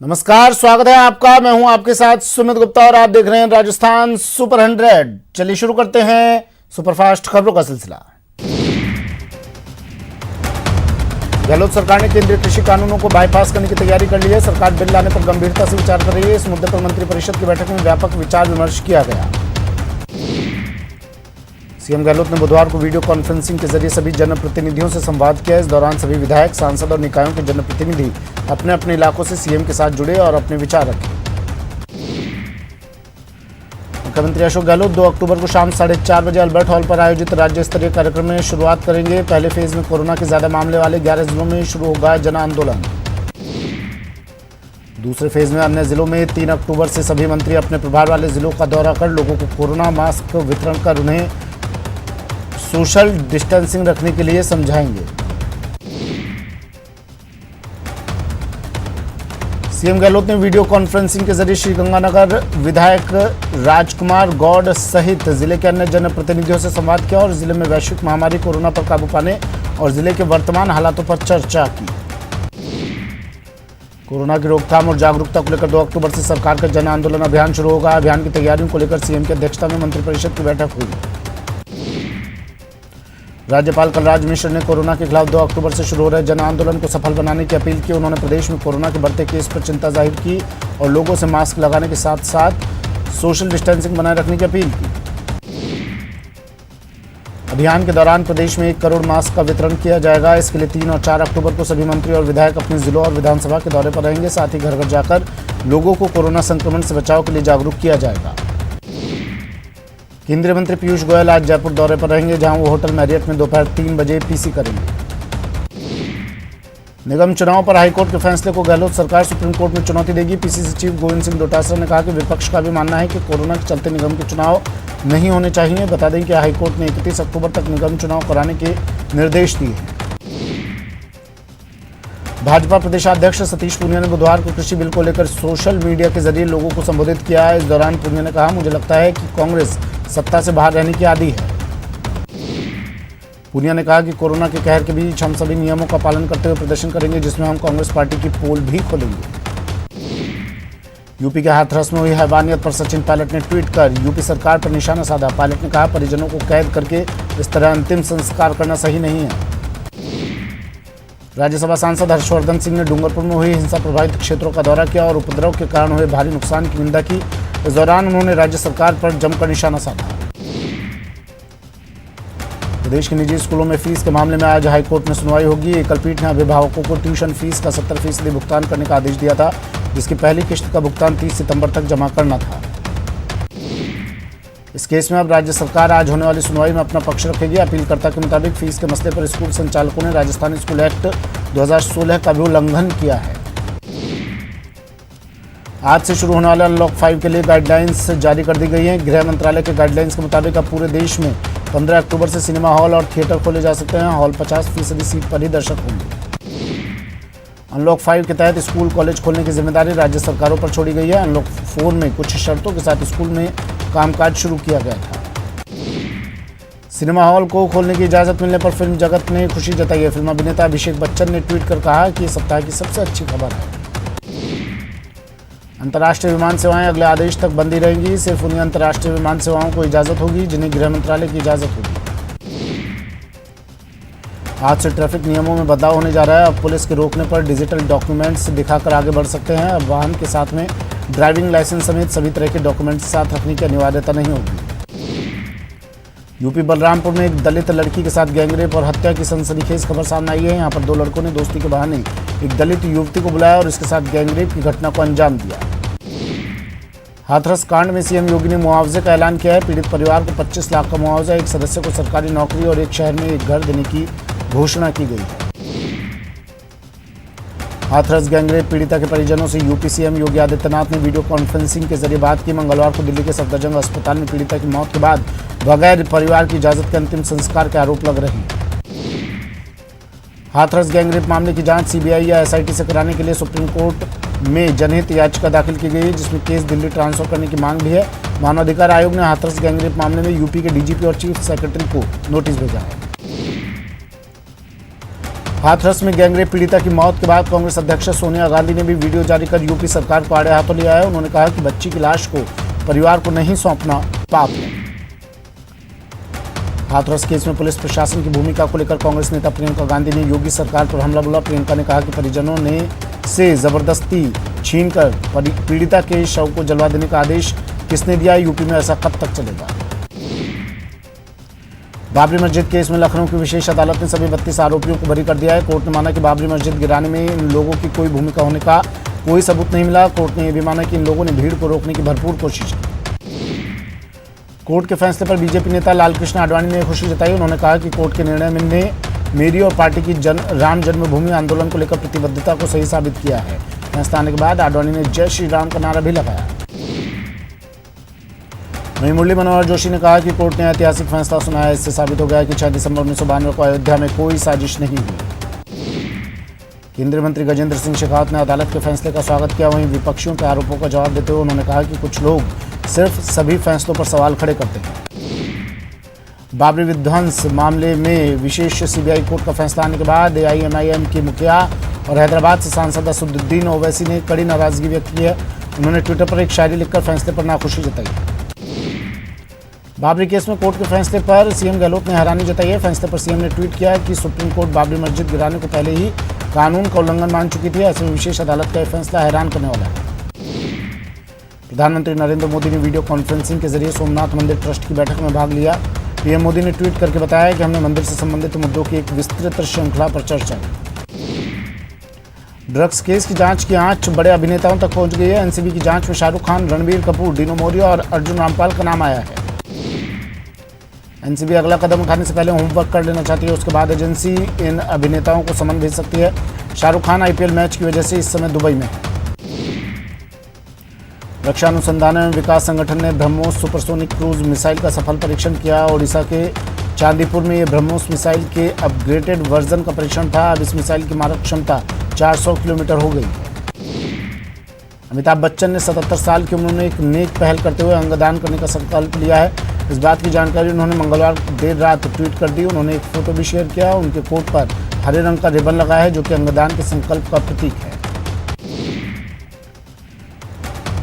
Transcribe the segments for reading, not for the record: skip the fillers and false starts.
नमस्कार, स्वागत है आपका। मैं हूं आपके साथ सुमित गुप्ता और आप देख रहे हैं राजस्थान सुपर 100। चलिए शुरू करते हैं सुपरफास्ट खबरों का सिलसिला। गहलोत सरकार ने केंद्रीय कृषि कानूनों को बाईपास करने की तैयारी कर ली है। सरकार बिल लाने पर गंभीरता से विचार कर रही है। इस मुद्दे पर मंत्रिपरिषद की बैठक में व्यापक विचार विमर्श किया गया। सीएम गहलोत ने बुधवार को वीडियो कॉन्फ्रेंसिंग के जरिए सभी जनप्रतिनिधियों से संवाद किया। इस दौरान सभी विधायक, सांसद और निकायों के जनप्रतिनिधि अपने अपने इलाकों से सीएम के साथ जुड़े और अपने विचार रखे। मुख्यमंत्री अशोक गहलोत 2 अक्टूबर को शाम 4:30 बजे अल्बर्ट हॉल पर आयोजित राज्य स्तरीय कार्यक्रम में शुरुआत करेंगे। पहले फेज में कोरोना के ज्यादा मामले वाले 11 जिलों में शुरू होगा जन आंदोलन। दूसरे फेज में अन्य जिलों में 3 अक्टूबर से सभी मंत्री अपने प्रभार वाले जिलों का दौरा कर लोगों को कोरोना मास्क वितरण कर उन्हें सोशल डिस्टेंसिंग रखने के लिए समझाएंगे। सीएम गहलोत ने वीडियो कॉन्फ्रेंसिंग के जरिए श्रीगंगानगर विधायक राजकुमार गौड़ सहित जिले के अन्य जनप्रतिनिधियों से संवाद किया और जिले में वैश्विक महामारी कोरोना पर काबू पाने और जिले के वर्तमान हालातों पर चर्चा की। कोरोना की रोकथाम और जागरूकता को लेकर 2 अक्टूबर से सरकार का जन आंदोलन अभियान शुरू होगा। अभियान की तैयारियों को लेकर सीएम की अध्यक्षता में मंत्रिपरिषद की बैठक हुई। राज्यपाल कलराज मिश्र ने कोरोना के खिलाफ 2 अक्टूबर से शुरू हो रहे जन आंदोलन को सफल बनाने की अपील की। उन्होंने प्रदेश में कोरोना के बढ़ते केस पर चिंता जाहिर की और लोगों से मास्क लगाने के साथ साथ सोशल डिस्टेंसिंग बनाए रखने की अपील की। अभियान के दौरान प्रदेश में 1 करोड़ मास्क का वितरण किया जाएगा। इसके लिए 3 और 4 अक्टूबर को सभी मंत्री और विधायक अपने जिलों और विधानसभा के दौरे पर रहेंगे। साथ ही घर घर जाकर लोगों को कोरोना संक्रमण से बचाव के लिए जागरूक किया जाएगा। केंद्रीय मंत्री पीयूष गोयल आज जयपुर दौरे पर रहेंगे, जहां वो होटल मैरियट में दोपहर 3 बजे पीसी करेंगे। निगम चुनाव पर हाईकोर्ट के फैसले को गहलोत सरकार सुप्रीम कोर्ट में चुनौती देगी। पीसीसी चीफ गोविंद सिंह डोटासरा ने कहा कि विपक्ष का भी मानना है कि कोरोना के चलते निगम के चुनाव नहीं होने चाहिए। बता दें कि हाईकोर्ट ने 31 अक्टूबर तक निगम चुनाव कराने के निर्देश दिए हैं। भाजपा प्रदेशाध्यक्ष सतीश पूनिया ने बुधवार को कृषि बिल को लेकर सोशल मीडिया के जरिए लोगों को संबोधित किया है। इस दौरान पूनिया ने कहा, मुझे लगता है कि कांग्रेस सत्ता से बाहर रहने की आदी है। पूनिया ने कहा कि कोरोना के कहर के बीच हम सभी नियमों का पालन करते हुए प्रदर्शन करेंगे, जिसमें हम कांग्रेस पार्टी की पोल भी खोलेंगे। यूपी के हाथरस में हुई हैवानियत पर सचिन पायलट ने ट्वीट कर यूपी सरकार पर निशाना साधा। पायलट ने कहा, परिजनों को कैद करके इस तरह अंतिम संस्कार करना सही नहीं है। राज्यसभा सांसद हर्षवर्धन सिंह ने डूंगरपुर में हुई हिंसा प्रभावित क्षेत्रों का दौरा किया और उपद्रव के कारण हुए भारी नुकसान की निंदा की। इस दौरान उन्होंने राज्य सरकार पर जमकर निशाना साधा। प्रदेश के निजी स्कूलों में फीस के मामले में आज हाईकोर्ट में सुनवाई होगी। एकल पीठ ने अभिभावकों को ट्यूशन फीस का 70% भुगतान करने का आदेश दिया था, जिसकी पहली किश्त का भुगतान 30 सितंबर तक जमा करना था। इस केस में अब राज्य सरकार आज होने वाली सुनवाई में अपना पक्ष रखेगी। अपीलकर्ता के मुताबिक फीस के मसले पर स्कूल संचालकों ने राजस्थान स्कूल एक्ट 2016 का भी उल्लंघन किया है। आज से शुरू होने वाले अनलॉक 5 के लिए गाइडलाइंस जारी कर दी गई हैं। गृह मंत्रालय के गाइडलाइंस के मुताबिक अब पूरे देश में 15 अक्टूबर से सिनेमा हॉल और थिएटर खोले जा सकते हैं। हॉल 50% सीट पर ही दर्शक होंगे। अनलॉक 5 के तहत स्कूल कॉलेज खोलने की जिम्मेदारी राज्य सरकारों पर छोड़ी गई है। अनलॉक 4 में कुछ शर्तों के साथ स्कूल में कामकाज शुरू किया गया था। सिनेमा हॉल को खोलने की इजाजत मिलने पर फिल्म जगत ने खुशी जताई है। फिल्म अभिनेता अभिषेक बच्चन ने ट्वीट कर कहा कि ये सप्ताह की सबसे अच्छी खबर है। अंतर्राष्ट्रीय विमान सेवाएं अगले आदेश तक बंदी रहेंगी। सिर्फ उन्हीं अंतर्राष्ट्रीय विमान सेवाओं को इजाजत होगी जिन्हें गृह मंत्रालय की इजाजत होगी। आज से ट्रैफिक नियमों में बदलाव होने जा रहा है। अब पुलिस के रोकने पर डिजिटल डॉक्यूमेंट्स दिखाकर आगे बढ़ सकते हैं। अब वाहन के साथ में ड्राइविंग लाइसेंस समेत सभी तरह के डॉक्यूमेंट्स साथ रखने की अनिवार्यता नहीं होगी। यूपी बलरामपुर में एक दलित लड़की के साथ गैंगरेप और हत्या की सनसनीखेज खबर सामने आई है। यहाँ पर 2 लड़कों ने दोस्ती के बहाने एक दलित युवती को बुलाया और इसके साथ गैंगरेप की घटना को अंजाम दिया। हाथरस कांड में सीएम योगी ने मुआवजे का ऐलान किया है। पीड़ित परिवार को 25 लाख का मुआवजा, एक सदस्य को सरकारी नौकरी और एक शहर में एक घर देने की घोषणा की गई है। हाथरस गैंगरेप पीड़िता के परिजनों से यूपी सीएम योगी आदित्यनाथ ने वीडियो कॉन्फ्रेंसिंग के जरिए बात की। मंगलवार को दिल्ली के सफदरजंग अस्पताल में पीड़िता की मौत के बाद बगैर परिवार की इजाजत के अंतिम संस्कार के आरोप लग रहे हैं। हाथरस गैंगरेप मामले की जांच सीबीआई या एसआईटी से कराने के लिए सुप्रीम कोर्ट में जनहित याचिका दाखिल की गई है, जिसमें केस दिल्ली ट्रांसफर करने की मांग भी है। मानवाधिकार आयोग ने हाथरस गैंगरेप मामले में यूपी के डीजीपी और चीफ सेक्रेटरी को नोटिस भेजा है। हाथरस में गैंगरेप पीड़िता की मौत के बाद कांग्रेस अध्यक्ष सोनिया गांधी ने भी वीडियो जारी कर यूपी सरकार को आड़े हाथों लिया है। उन्होंने कहा कि बच्ची की लाश को परिवार को नहीं सौंपना पाप है। हाथरस केस में पुलिस प्रशासन की भूमिका को लेकर कांग्रेस नेता प्रियंका गांधी ने योगी सरकार पर हमला बोला। प्रियंका ने कहा कि परिजनों ने से जबरदस्ती छीनकर पीड़िता के शव को जलवा देने का आदेश किसने दिया? यूपी में ऐसा कब तक चलेगा? बाबरी मस्जिद केस में लखनऊ की विशेष अदालत ने सभी 32 आरोपियों को बरी कर दिया है। कोर्ट ने माना कि बाबरी मस्जिद गिराने में इन लोगों की कोई भूमिका होने का कोई सबूत नहीं मिला। कोर्ट ने यह भी माना कि इन लोगों ने भीड़ को रोकने की भरपूर कोशिश की। कोर्ट के फैसले पर बीजेपी नेता लालकृष्ण आडवाणी ने खुशी जताई। उन्होंने कहा कि कोर्ट के निर्णय ने मेरी और पार्टी की राम जन्मभूमि आंदोलन को लेकर प्रतिबद्धता को सही साबित किया है। फैसला आने के बाद आडवाणी ने जय श्री राम का नारा भी लगाया। वहीं मुरली मनोहर जोशी ने कहा कि कोर्ट ने ऐतिहासिक फैसला सुनाया है। इससे साबित हो गया कि 6 दिसंबर 1992 को अयोध्या में कोई साजिश नहीं हुई। केंद्रीय मंत्री गजेंद्र सिंह शेखावत ने अदालत के फैसले का स्वागत किया। वहीं विपक्षियों के आरोपों का जवाब देते हुए उन्होंने कहा कि कुछ लोग सिर्फ सभी फैसलों पर सवाल खड़े करते हैं। बाबरी विध्वंस मामले में विशेष सीबीआई कोर्ट का फैसला आने के बाद एआईएमआईएम के मुखिया और हैदराबाद से सांसद असदुद्दीन ओवैसी ने कड़ी नाराजगी व्यक्त की है। उन्होंने ट्विटर पर एक शायरी लिखकर फैसले पर नाखुशी जताई। बाबरी केस में कोर्ट के फैसले पर सीएम गहलोत ने हैरानी जताई है। फैसले पर सीएम ने ट्वीट किया कि सुप्रीम कोर्ट बाबरी मस्जिद गिराने को पहले ही कानून का उल्लंघन मान चुकी थी। ऐसे में विशेष अदालत का यह फैसला हैरान करने वाला है। प्रधानमंत्री नरेंद्र मोदी ने वीडियो कॉन्फ्रेंसिंग के जरिए सोमनाथ मंदिर ट्रस्ट की बैठक में भाग लिया। पीएम मोदी ने ट्वीट करके बताया कि हमने मंदिर से संबंधित मुद्दों की एक विस्तृत श्रृंखला पर चर्चा की। ड्रग्स केस की जांच की आंच बड़े अभिनेताओं तक पहुंच गई है। एनसीबी की जांच में शाहरुख खान, रणबीर कपूर, डीनो मौर्य और अर्जुन रामपाल का नाम आया है। एनसीबी अगला कदम उठाने से पहले होमवर्क कर लेना चाहती है। उसके बाद एजेंसी इन अभिनेताओं को समन भेज सकती है। शाहरुख खान आईपीएल मैच की वजह से इस समय दुबई में है। रक्षा अनुसंधान एवं विकास संगठन ने ब्रह्मोस सुपरसोनिक क्रूज मिसाइल का सफल परीक्षण किया। ओडिशा के चांदीपुर में ये ब्रह्मोस मिसाइल के अपग्रेडेड वर्जन का परीक्षण था। अब इस मिसाइल की मारक क्षमता 400 किलोमीटर हो गई है। अमिताभ बच्चन ने 77 साल की उम्र में एक नेक पहल करते हुए अंगदान करने का संकल्प लिया है। इस बात की जानकारी उन्होंने मंगलवार देर रात ट्वीट कर दी। उन्होंने एक फोटो भी शेयर किया। उनके कोट पर हरे रंग का रिबन लगाया है, जो कि अंगदान के संकल्प का प्रतीक है।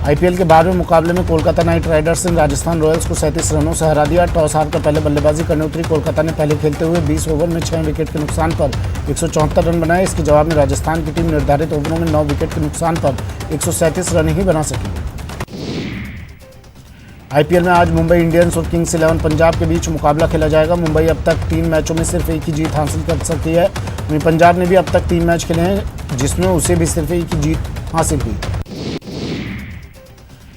आईपीएल के 12वें मुकाबले में कोलकाता नाइट राइडर्स ने राजस्थान रॉयल्स को 37 रनों से हरा दिया। टॉस हारकर पहले बल्लेबाजी करने उतरी कोलकाता ने पहले खेलते हुए 20 ओवर में 6 विकेट के नुकसान पर 174 रन बनाए। इसके जवाब में राजस्थान की टीम निर्धारित ओवरों में 9 विकेट के नुकसान पर 137 रन ही बना सकी। आईपीएल में आज मुंबई इंडियंस और किंग्स 11 पंजाब के बीच मुकाबला खेला जाएगा। मुंबई अब तक 3 मैचों में सिर्फ एक ही जीत हासिल कर सकी है। वहीं पंजाब ने भी अब तक 3 मैच खेले हैं, जिसमें उसे भी सिर्फ एक ही जीत हासिल हुई।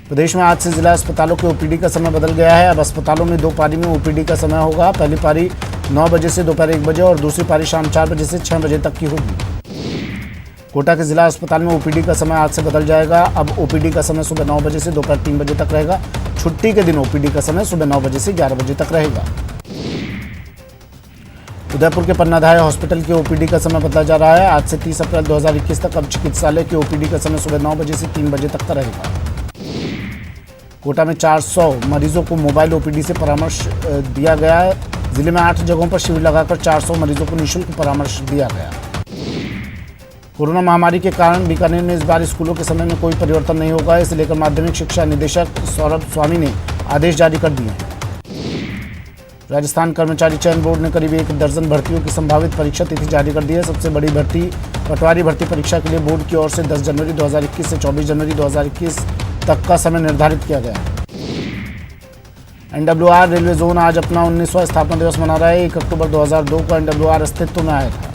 प्रदेश में आज से जिला अस्पतालों के ओपीडी का समय बदल गया है। अब अस्पतालों में 2 पारी में ओपीडी का समय होगा। पहली पारी 9 बजे से दोपहर 1 बजे और दूसरी पारी शाम 4 बजे से 6 बजे तक की होगी। कोटा के जिला अस्पताल में ओपीडी का समय आज से बदल जाएगा। अब ओपीडी का समय सुबह 9 बजे से दोपहर 3 बजे तक रहेगा। छुट्टी के दिन ओपीडी का समय सुबह 9 बजे से 11 बजे तक रहेगा। उदयपुर के पन्नाधाय हॉस्पिटल के ओपीडी का समय बदला जा रहा है। आज से 30 अप्रैल 2021 तक अब चिकित्सालय के ओपीडी का समय सुबह 9 बजे से 3 बजे तक का रहेगा। कोटा में 400 मरीजों को मोबाइल ओपीडी से परामर्श दिया गया है। जिले में 8 जगहों पर शिविर लगाकर 400 मरीजों को निःशुल्क परामर्श दिया गया। कोरोना महामारी के कारण बीकानेर में इस बार स्कूलों के समय में कोई परिवर्तन नहीं होगा। इसे लेकर माध्यमिक शिक्षा निदेशक सौरभ स्वामी ने आदेश जारी कर दिए हैं। राजस्थान कर्मचारी चयन बोर्ड ने करीब 1 दर्जन भर्तियों की संभावित परीक्षा तिथि जारी कर दी है। सबसे बड़ी भर्ती पटवारी भर्ती परीक्षा के लिए बोर्ड की ओर से 10 जनवरी 2021 से 24 जनवरी 2021 तक का समय निर्धारित किया गया है। एनडब्ल्यूआर रेलवे जोन आज अपना 19वां स्थापना दिवस मना रहा है। 1 अक्टूबर 2002 को एनडब्ल्यूआर अस्तित्व में आया था।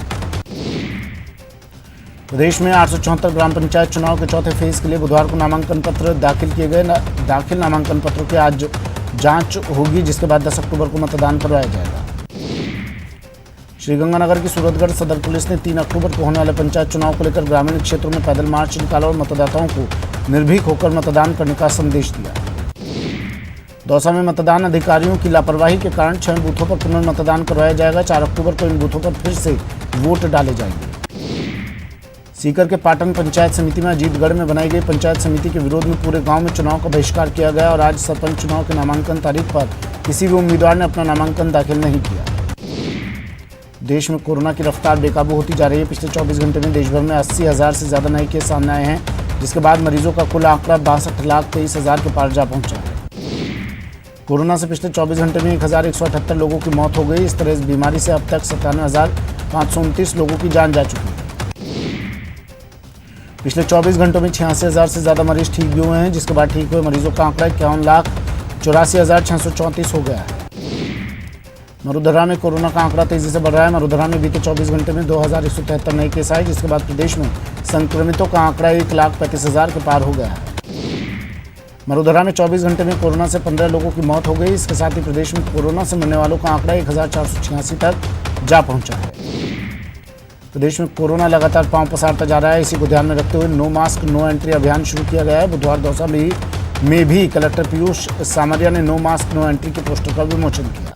प्रदेश में 874 ग्राम पंचायत चुनाव के चौथे फेज के लिए बुधवार को नामांकन पत्र दाखिल किए गए। दाखिल नामांकन पत्रों की आज जांच होगी, जिसके बाद 10 अक्टूबर को मतदान करवाया जाएगा। श्रीगंगानगर की सूरतगढ़ सदर पुलिस ने 3 अक्टूबर को होने वाले पंचायत चुनाव को लेकर ग्रामीण क्षेत्रों में पैदल मार्च निकाला और मतदाताओं को निर्भीक होकर मतदान करने का संदेश दिया। दौसा में मतदान अधिकारियों की लापरवाही के कारण 6 बूथों पर पुनर्मतदान करवाया जाएगा। 4 अक्टूबर को इन बूथों पर फिर से वोट डाले जाएंगे। सीकर के पाटन पंचायत समिति में अजीतगढ़ में बनाई गई पंचायत समिति के विरोध में पूरे गांव में चुनाव का बहिष्कार किया गया और आज सरपंच चुनाव के नामांकन तारीख पर किसी भी उम्मीदवार ने अपना नामांकन दाखिल नहीं किया। देश में कोरोना की रफ्तार बेकाबू होती जा रही है। पिछले 24 घंटे में देश भर में 80,000 से ज़्यादा नए केस सामने आए हैं, जिसके बाद मरीजों का कुल आंकड़ा 62,23,000 के पार जा पहुंचा है। कोरोना से पिछले 24 घंटे में 1,178 लोगों की मौत हो गई। इस तरह इस बीमारी से अब तक 97,529 लोगों की जान जा चुकी है। पिछले 24 घंटों में 86,000 से ज़्यादा मरीज ठीक भी हुए हैं, जिसके बाद ठीक हुए मरीजों का आंकड़ा 51,84,634 हो गया है। मरुधरा में कोरोना का आंकड़ा तेजी से बढ़ रहा है। मरुधरा में बीते 24 घंटे में 2,173 नए केस आए, जिसके बाद प्रदेश में संक्रमितों का आंकड़ा 1,35,000 के पार हो गया है। मरुधरा में 24 घंटे में कोरोना से 15 लोगों की मौत हो गई। इसके साथ ही प्रदेश में कोरोना से मरने वालों का आंकड़ा 1,486 तक जा पहुंचा है। प्रदेश में कोरोना लगातार पांव पसारता जा रहा है। इसी को ध्यान में रखते हुए नो मास्क नो एंट्री अभियान शुरू किया गया है। बुधवार दौसा में भी कलेक्टर पीयूष सामरिया ने नो मास्क नो एंट्री के पोस्टर का विमोचन किया।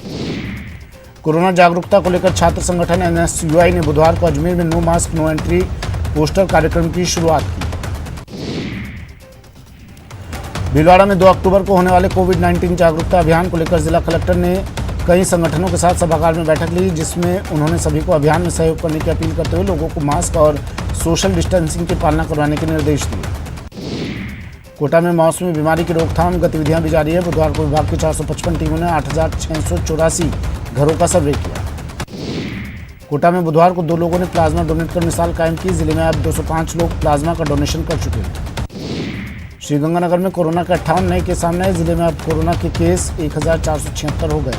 कोरोना जागरूकता को लेकर छात्र संगठन NSUI ने बुधवार को अजमेर में no mask no entry poster कार्यक्रम की शुरुआत की। भीलवाड़ा में 2 अक्टूबर को होने वाले कोविड-19 जागरूकता अभियान को लेकर जिला कलेक्टर ने कई संगठनों के साथ सभागार में बैठक ली, जिसमें उन्होंने सभी को अभियान में सहयोग करने की अपील करते हुए लोगों को मास्क और सोशल डिस्टेंसिंग की पालना करवाने के निर्देश दिए। कोटा में मौसमी बीमारी की रोकथाम गतिविधियां भी जारी है। बुधवार को विभाग की 455 टीमों ने 8,684 घरों का सर्वे किया। कोटा में बुधवार को 2 लोगों ने प्लाज्मा डोनेट कर मिसाल कायम की। जिले में अब 205 लोग प्लाज्मा का डोनेशन कर चुके हैं। श्रीगंगानगर में कोरोना के 58 नए केस सामने आए। जिले में अब कोरोना के केस 1,476 हो गए।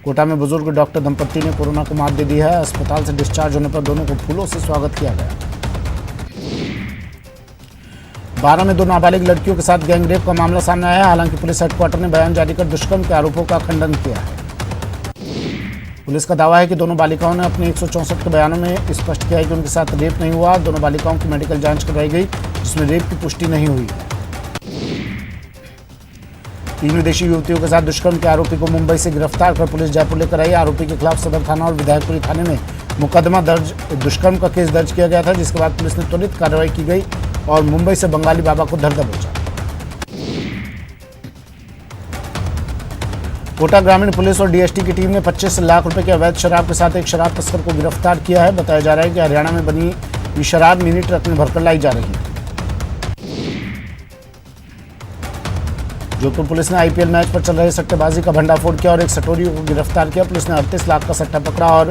कोटा में बुजुर्ग डॉक्टर दंपत्ति ने कोरोना को मात दे दी है। अस्पताल से डिस्चार्ज होने पर दोनों को फूलों से स्वागत किया गया। 12 में 2 नाबालिग लड़कियों के साथ गैंगरेप का मामला सामने आया है। हालांकि पुलिस हेडक्वार्टर ने बयान जारी कर दुष्कर्म के आरोपों का खंडन किया है। पुलिस का दावा है कि दोनों बालिकाओं ने अपने 164 के बयानों में स्पष्ट किया है कि उनके साथ रेप नहीं हुआ। दोनों बालिकाओं की मेडिकल जांच करवाई गई, जिसमें रेप की पुष्टि नहीं हुई। 3 विदेशी युवतियों के साथ दुष्कर्म के आरोपी को मुंबई से गिरफ्तार कर पुलिस जयपुर लेकर आई। आरोपी के खिलाफ सदर थाना और विधायकपुरी थाने में मुकदमा दर्ज दुष्कर्म का केस दर्ज किया गया था, जिसके बाद पुलिस ने त्वरित कार्रवाई की गई और मुंबई से बंगाली बाबा को धर दबोचा। कोटा ग्रामीण पुलिस और DST की टीम ने 25 लाख रुपए के अवैध शराब के साथ एक शराब तस्कर को गिरफ्तार किया है। बताया जा रहा है कि हरियाणा में बनी ये शराब मिनी ट्रक में भरकर लाई जा रही है। जोधपुर पुलिस ने IPL मैच पर चल रहे सट्टेबाजी का भंडाफोड़ किया और एक सटोरी को गिरफ्तार किया। पुलिस ने 38 लाख का सट्टा पकड़ा और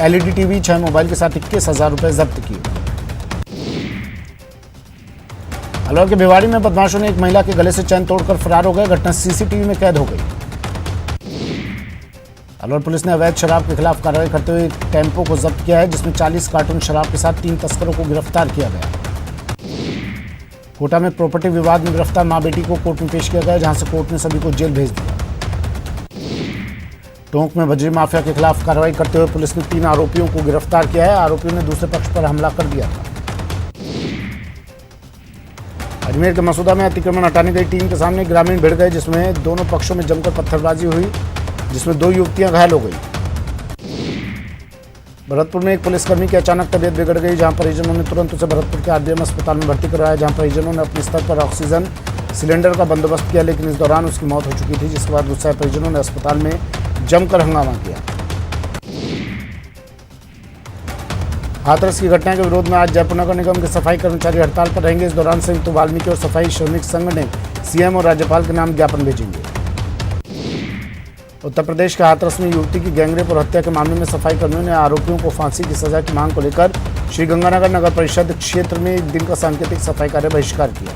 LED टीवी 6 मोबाइल के साथ 21,000 रुपए जब्त किए। अलवर के भिवाड़ी में बदमाशों ने एक महिला के गले से चैन तोड़कर फरार हो गए। घटना CCTV में कैद हो गई। अलवर पुलिस ने अवैध शराब के खिलाफ कार्रवाई करते हुए एक टेम्पो को जब्त किया है, जिसमें 40 कार्टून शराब के साथ 3 तस्करों को गिरफ्तार किया गया। कोटा में प्रॉपर्टी विवाद में गिरफ्तार मां बेटी को कोर्ट में पेश किया गया, जहां से कोर्ट ने सभी को जेल भेज दिया। टोंक में बजरी माफिया के खिलाफ कार्रवाई करते हुए पुलिस ने 3 आरोपियों को गिरफ्तार किया है। आरोपियों ने दूसरे पक्ष पर हमला कर दिया था। अजमेर के मसूदा में अतिक्रमण हटाने गई टीम के सामने ग्रामीण भिड़ गए, जिसमें दोनों पक्षों में जमकर पत्थरबाजी हुई, जिसमें 2 युवतियां घायल हो गई। भरतपुर में एक पुलिसकर्मी की अचानक तबीयत बिगड़ गई, जहां परिजनों ने तुरंत उसे भरतपुर के RBM अस्पताल में भर्ती करवाया, जहां परिजनों ने अपने स्तर पर ऑक्सीजन सिलेंडर का बंदोबस्त किया, लेकिन इस दौरान उसकी मौत हो चुकी थी, जिसके बाद गुस्साए परिजनों ने अस्पताल में जमकर हंगामा किया। हाथरस की घटना के विरोध में आज जयपुर नगर निगम के सफाई कर्मचारी हड़ताल पर रहेंगे। इस दौरान संयुक्त वाल्मीकि और सफाई श्रमिक संघ ने CM और राज्यपाल के नाम ज्ञापन भेजेंगे। उत्तर प्रदेश के हाथरस में युवती की गैंगरेप और हत्या के मामले में सफाई कर्मियों ने आरोपियों को फांसी की सजा की मांग को लेकर श्रीगंगानगर नगर परिषद क्षेत्र में 1 दिन का सांकेतिक सफाई कार्य बहिष्कार किया।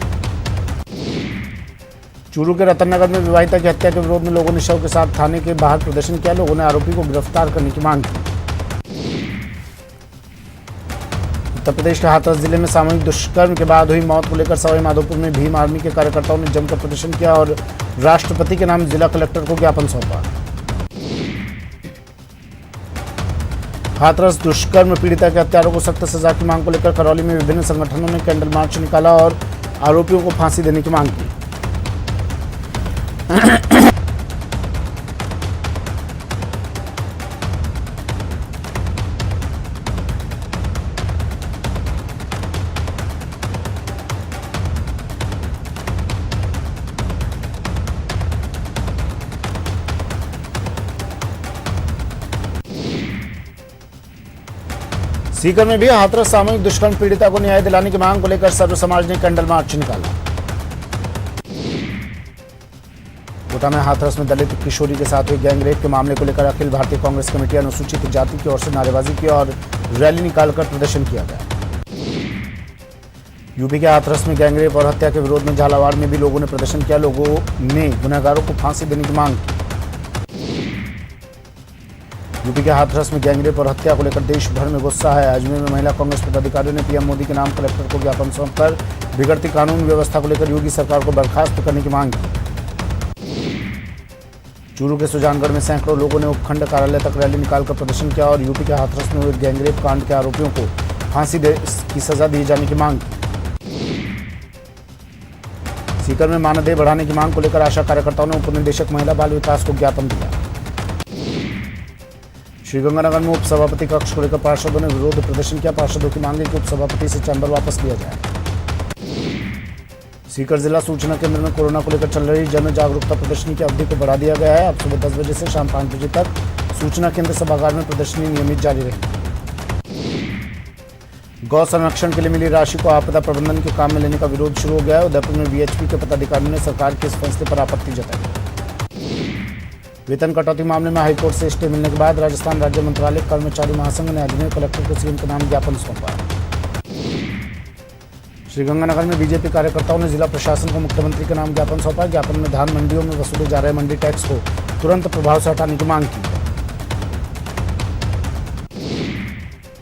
चूरू के रतननगर में विवाहिता की हत्या के विरोध में लोगों ने शव के साथ थाने के बाहर प्रदर्शन किया। लोगों ने आरोपी को गिरफ्तार करने की मांग की। उत्तर प्रदेश के हाथरस जिले में सामूहिक दुष्कर्म के बाद हुई मौत को लेकर सवाई माधोपुर में भीम आर्मी के कार्यकर्ताओं ने जमकर प्रदर्शन किया और राष्ट्रपति के नाम जिला कलेक्टर को ज्ञापन सौंपा। हाथरस दुष्कर्म पीड़िता के हत्यारों को सख्त सजा की मांग को लेकर करौली में विभिन्न संगठनों ने कैंडल मार्च निकाला और आरोपियों को फांसी देने की मांग की। सीकर में भी हाथरस सामूहिक दुष्कर्म पीड़िता को न्याय दिलाने की मांग को लेकर सर्व समाज ने कैंडल मार्च निकाला। कोटा में हाथरस में दलित किशोरी के साथ हुए गैंगरेप के मामले को लेकर अखिल भारतीय कांग्रेस कमेटी अनुसूचित जाति की ओर से नारेबाजी की और रैली निकालकर प्रदर्शन किया गया। यूपी के हाथरस में गैंगरेप और हत्या के विरोध में झालावाड़ में भी लोगों ने प्रदर्शन किया। लोगों ने गुनहगारों को फांसी देने की मांग की। यूपी के हाथरस में गैंगरेप और हत्या को लेकर देश भर में गुस्सा है। अजमेर में महिला कांग्रेस पदाधिकारियों ने पीएम मोदी के नाम कलेक्टर को ज्ञापन सौंपकर बिगड़ती कानून व्यवस्था को लेकर योगी सरकार को बर्खास्त करने की मांग की। चूरू के सुजानगढ़ में सैकड़ों लोगों ने उपखंड कार्यालय तक रैली निकालकर प्रदर्शन किया और यूपी के हाथरस में हुए गैंगरेप कांड के आरोपियों को फांसी की सजा दी जाने की मांग की। सीकर में मानदेय बढ़ाने की मांग को लेकर आशा कार्यकर्ताओं ने उप निदेशक महिला बाल विकास को ज्ञापन दिया। श्रीगंगानगर में उपसभापति कक्ष को लेकर पार्षदों ने विरोध प्रदर्शन किया। पार्षदों की मांग है कि उपसभापति से चैम्बर वापस लिया जाए। सीकर जिला सूचना केंद्र में कोरोना को लेकर चल रही जन जागरूकता प्रदर्शनी की अवधि को बढ़ा दिया गया है। अब सुबह 10 बजे से शाम 5 बजे तक सूचना केंद्र सभागार में प्रदर्शनी नियमित जारी रहेगी। गौ संरक्षण के लिए मिली राशि को आपदा प्रबंधन के काम में लेने का विरोध शुरू हो गया है। उदयपुर में वीएचपी के पदाधिकारियों ने सरकार के इस फैसले पर आपत्ति जताई। वेतन कटौती मामले में हाईकोर्ट से स्टे मिलने के बाद राजस्थान राज्य मंत्रालय कर्मचारी महासंघ ने अजमेर कलेक्टर को सीएम के नाम ज्ञापन सौंपा। श्रीगंगानगर में बीजेपी कार्यकर्ताओं ने जिला प्रशासन को मुख्यमंत्री के नाम ज्ञापन सौंपा। ज्ञापन में धान मंडियों में वसूले जा रहे मंडी टैक्स को तुरंत प्रभाव से हटाने की मांग की है।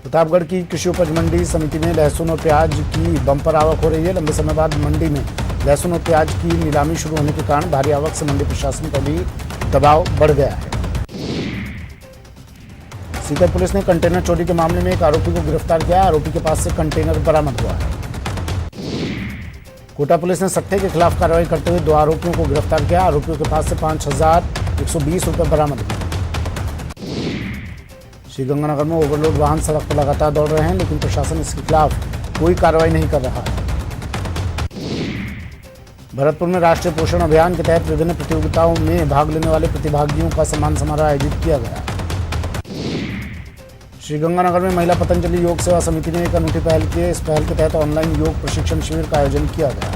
प्रतापगढ़ की कृषि उपज मंडी समिति में लहसुन और प्याज की बंपर आवक हो रही है। लंबे समय बाद मंडी में लहसुन और प्याज की नीलामी शुरू होने के कारण भारी आवक से मंडी प्रशासन पर भी दबाव बढ़ गया है। सीकर पुलिस ने कंटेनर चोरी के मामले में एक आरोपी को गिरफ्तार किया। आरोपी के पास से कंटेनर बरामद हुआ है। कोटा पुलिस ने सट्टे के खिलाफ कार्रवाई करते हुए 2 आरोपियों को गिरफ्तार किया। आरोपियों के पास से 5,120 रुपये बरामद हुए। श्रीगंगानगर में ओवरलोड वाहन सड़क पर लगातार दौड़ रहे हैं, लेकिन प्रशासन इसके खिलाफ कोई कार्रवाई नहीं कर रहा है। भरतपुर में राष्ट्रीय पोषण अभियान के तहत विभिन्न प्रतियोगिताओं में भाग लेने वाले प्रतिभागियों का सम्मान समारोह आयोजित किया गया। श्रीगंगानगर में महिला पतंजलि योग सेवा समिति ने एक अनूठी पहल की है। इस पहल के तहत ऑनलाइन योग प्रशिक्षण शिविर का आयोजन किया गया।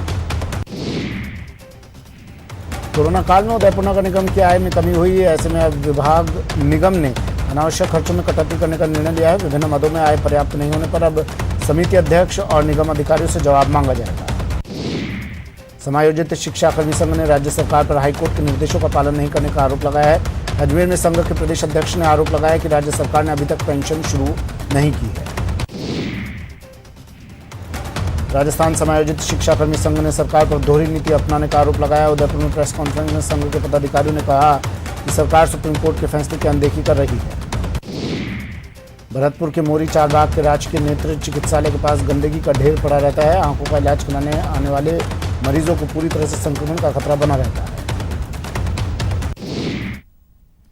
कोरोना काल में उदयपुर नगर निगम की आय में कमी हुई है। ऐसे में अब विभाग निगम ने अनावश्यक खर्चों में कटौती करने का निर्णय लिया है। विभिन्न मदों में आय पर्याप्त नहीं होने पर अब समिति अध्यक्ष और निगम अधिकारियों से जवाब मांगा जाएगा। समायोजित शिक्षाकर्मी संघ ने राज्य सरकार पर हाईकोर्ट के निर्देशों का पालन नहीं करने का आरोप लगाया है। अजमेर में संघ के प्रदेश अध्यक्ष ने आरोप लगाया कि राज्य सरकार ने अभी तक पेंशन शुरू नहीं की है। राजस्थान समायोजित शिक्षाकर्मी संघ ने सरकार पर दोहरी नीति अपनाने का आरोप लगाया। उदयपुर में प्रेस कॉन्फ्रेंस में संघ के पदाधिकारियों ने कहा कि सरकार सुप्रीम कोर्ट के फैसले की अनदेखी कर रही है। भरतपुर के मोरी चारबाग के राजकीय नेत्र चिकित्सालय के पास गंदगी का ढेर पड़ा रहता है। आंखों का इलाज कराने आने वाले मरीजों को पूरी तरह से संक्रमण का खतरा बना रहता है।